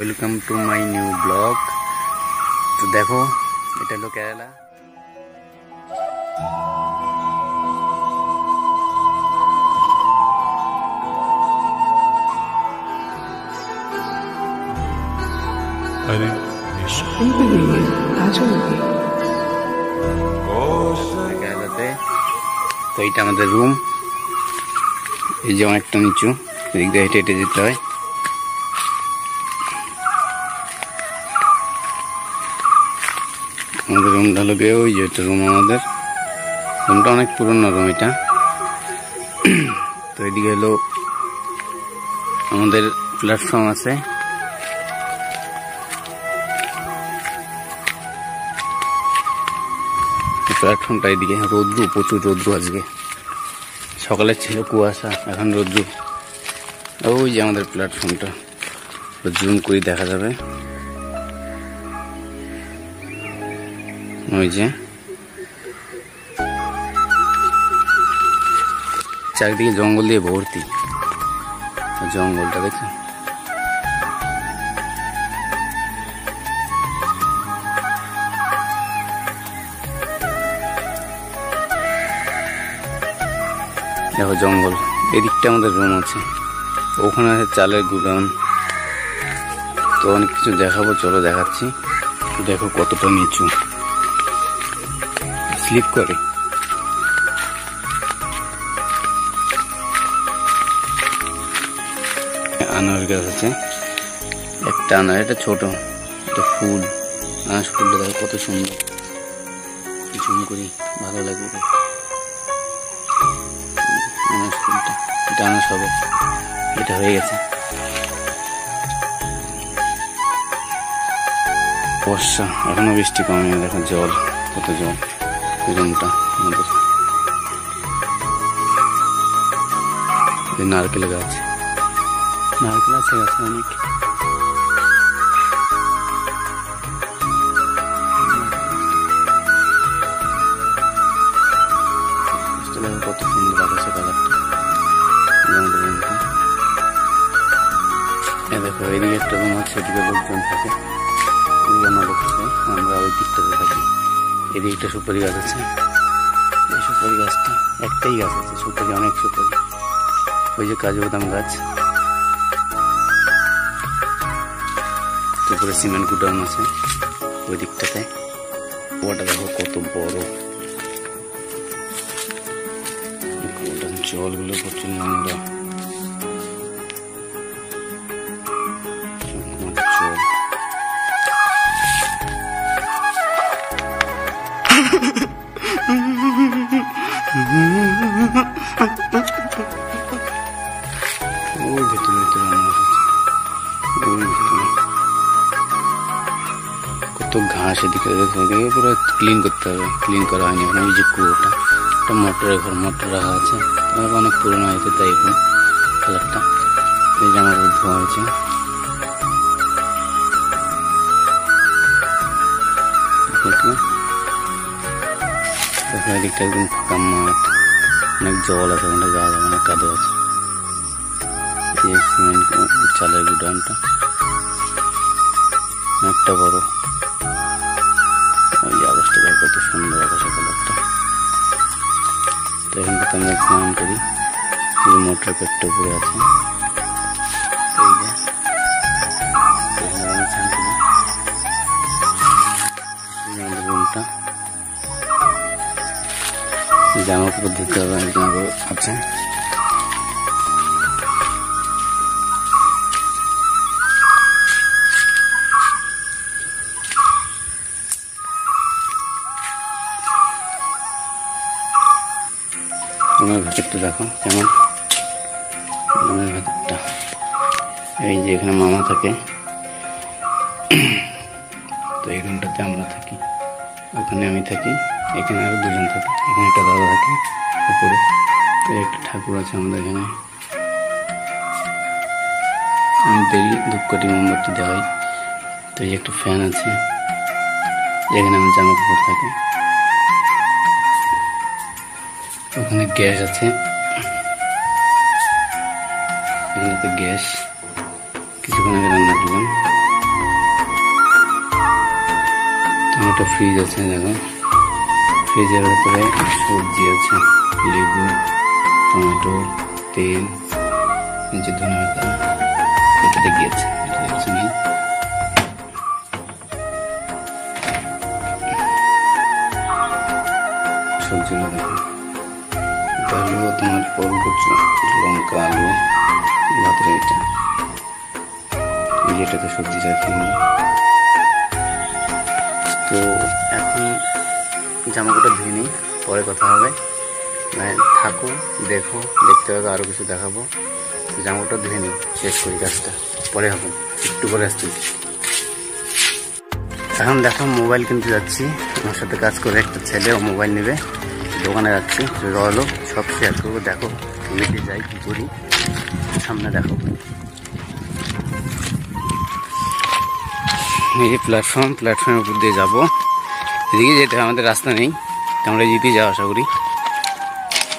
Welcome to my new blog. তো দেখো, এটা হলো কেরালা। কেরালাতে তো এইটা আমাদের রুম। এই যে অনেকটা নিচু, এদিক দিয়ে হেঁটে হেঁটে যেতে হয়। আমাদের রুমটা হলো গিয়ে ওই যে রুম, আমাদের রুমটা অনেক পুরনো রুম এটা। তো এদিকে হলো আমাদের প্ল্যাটফর্ম আছে। প্ল্যাটফর্মটা এদিকে রোদ্রু, প্রচুর রোদ্রু আজকে। সকালে ছিল কুয়াশা, এখন রোদ্রু। ওই যে আমাদের প্ল্যাটফর্মটা, জুম করে দেখা যাবে। ওই যে চারিদিকে জঙ্গল দিয়ে ভর্তি, জঙ্গলটা দেখো। দেখো জঙ্গল, এদিকটা আমাদের রুম আছে, ওখানে আছে চালের গুদাম। তো অনেক কিছু দেখাবো, চলো দেখাচ্ছি। দেখো কতটা নিচু, স্লিপ করে। আনার গাছ আছে, একটা আনার, এটা ছোট, এটা ফুল। আনার ফুলটা দেখো কত সুন্দর, ঝুম করি, ভালো লাগবে। আনার ফুলটা, এটা আনার হবে, এটা হয়ে গেছে। বর্ষা, এখনো বৃষ্টি কমেনি, দেখো জল, কত জল। রুমটা আমাদের নারকেল গাছ, নারকেল আছে গাছে অনেক। কত সুন্দর আকাশে কালারটা। দেখো এদিকে একটা রুম আছে, এদিকে লোকজন থাকে, আমার লোক থাকে, আমরা ওই দিকটাতে থাকি। এদিকে একটা সুপারি গাছ আছে, এই সুপারি গাছটা একটাই গাছ আছে, সুপারি অনেক সুপারি। ওই যে কাজু বাদাম গাছ, তারপরে সিমেন্ট গুডাউন আছে ওই দিকটাতে। ওটা দেখো কত বড়, জলগুলো প্রচুর নোংরা, জল। ওই ভেতরে ভেতরে কত ঘাস, এদিকে পুরো ক্লিন করতে হবে, ক্লিন করা হয়নি এখন। ওই যে কুয়োটা, একটা মোটরের ঘর, মোটর রাখা আছে, অনেক পুরোনো হয়েছে তাই এখন কালারটা। এই জামা কাপড় ধোয়া হয়েছে। এদিকটা একদম ফাঁকা মাঠ, অনেক জল আছে, ওখানে যাওয়া যাবে না, কাদো আছে। সিমেন্ট চালের গুদামটা অনেকটা বড়। ওই আকাশটা কত সুন্দর, আকাশের কালারটা। তো এখানটাতে আমরা স্নান করি, মোটর পেটটা উপরে আছে। এই যে এখানে স্নান করি, আমাদের রুমটা। জামা কাপড় ধুতে হবে, জামা কাপড় আছে। রুমের ভেতরটা দেখো কেমন, রুমের ভেতরটা। এই যে এখানে মামা থাকে, তো এই রুমটাতে আমরা থাকি, ওখানে আমি থাকি, এখানে আরো দুজন থাকে, এখানে একটা দাদা থাকে উপরে। তো একটা ঠাকুর আছে আমাদের এখানে, আমি ডেলি ধূপকাঠি মোমবাতি দেওয়া হয়। তো এই একটা ফ্যান আছে, এখানে আমার জামা কাপড় থাকে। ওখানে গ্যাস আছে, এখানে তো গ্যাস, কিছুক্ষণ আগে রান্না করলাম। ফ্রিজ আছে, দেখো ফ্রিজের ভেতরে সবজি আছে, লেবু, টমেটো, তেল, নিচে ধনে পাতা, এটাতে গিয়েছে নেই। সবজিগুলো দেখো, এটা হলো তোমার পরকুচু, লঙ্কা, আলু, ভাতের এটা, এটাতে সবজি রাখি। তো এখন জামাকাপড় ধুয়ে নিই, পরে কথা হবে। মানে থাকো, দেখো, দেখতে হবে, আরও কিছু দেখাবো। জামাকাপড় ধুয়ে নিই, শেষ করি কাজটা, পরে হবে, একটু করে আসছি। এখন দেখো মোবাইল কিনতে যাচ্ছি, আমার সাথে কাজ করে একটা ছেলে, ও মোবাইল নেবে, দোকানে যাচ্ছি, রলো সব শেয়ার করবো। দেখো নিতে যাই কি করি, সামনে দেখো। এই প্ল্যাটফর্মের উপর দিয়ে যাবো, এদিকে যেতে আমাদের রাস্তা নেই, আমরা এদিকে যাওয়া আশা করি।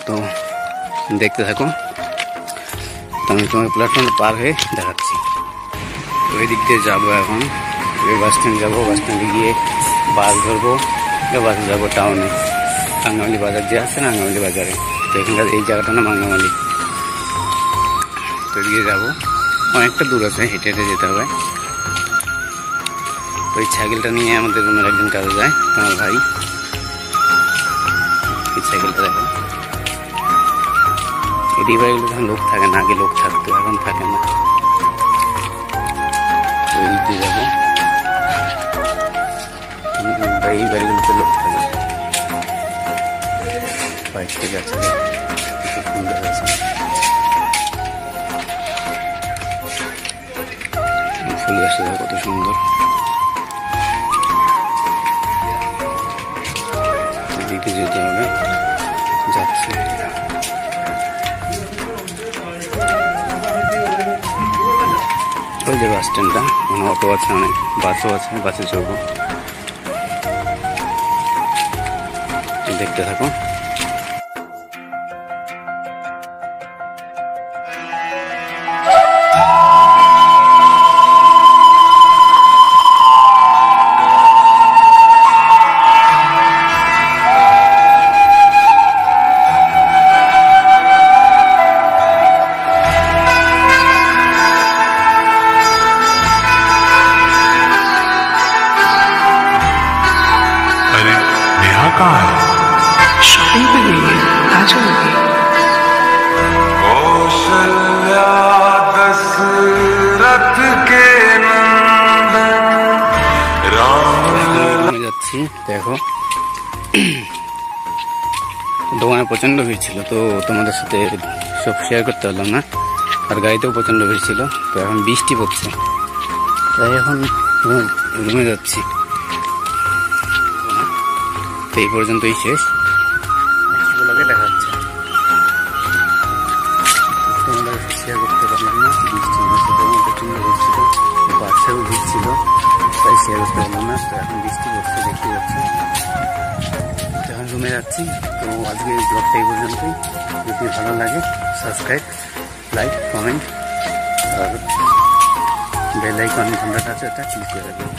তো দেখতে থাকো, আমি তোমার প্ল্যাটফর্মে পার হয়ে দেখাচ্ছি। ওই দিক দিয়ে যাবো এখন, ওই বাস স্ট্যান্ড যাবো, বাস স্ট্যান্ডে গিয়ে বাস ধরবো, বাসে যাবো টাউনে, মাঙ্গামালি বাজার যে আছে না, মাঙ্গামালি বাজারে। তো এখানকার এই জায়গাটা না মাঙ্গামালি, তো এদিকে যাবো, অনেকটা দূর আছে, হেঁটে হেঁটে যেতে হবে। ওই সাইকেলটা নিয়ে আমাদের রুমের একদিন কাজে যায়, তোমার ভাই। এই সাইকেলটা দেখো, এই বাড়িগুলো যখন লোক থাকে না, আগে লোক থাকতো, এখন থাকে না। ওই দিক দিয়ে যাবো, এই বাড়িগুলোতে লোক থাকে। বাইক থেকে আছে, খুব সুন্দর আছে, ফুল গাছটা কত সুন্দর। এদিকে যেতে হবে, যাচ্ছি। ওই যে বাস স্ট্যান্ডটা, মানে অটো আছে, অনেক বাসও আছে, বাসে চড়বো, দেখতে থাকো। शॉपिंग के लिए आ जाओगे। कौशल्या दशरथ के नंदन राम। যাচ্ছি, দেখো দোকানে প্রচন্ড ভিড় ছিল, তো তোমাদের সাথে সব শেয়ার করতে পারলাম না। আর গাড়িতেও প্রচন্ড ভিড় ছিল, তো এখন বৃষ্টি পড়ছে, তাই এখন রুমে যাচ্ছি। তো এই পর্যন্তই শেষ, দেখা হচ্ছে। তোমাদের শেয়ার করতে পারলাম না, বৃষ্টি প্রচন্ড হচ্ছিল, বাচ্চাও ভিড়ছিল, তাই শেয়ার করতে পারলাম না। তো এখন বৃষ্টি পড়ছে, দেখতে যাচ্ছি, এখন রুমে যাচ্ছি। তো আজকে এই ব্লগটা এই পর্যন্তই। যদি ভালো লাগে সাবস্ক্রাইব, লাইক, কমেন্ট আর বেল আইকন ঘন্টাটা আছে, ওটা ক্লিক করে রাখবেন।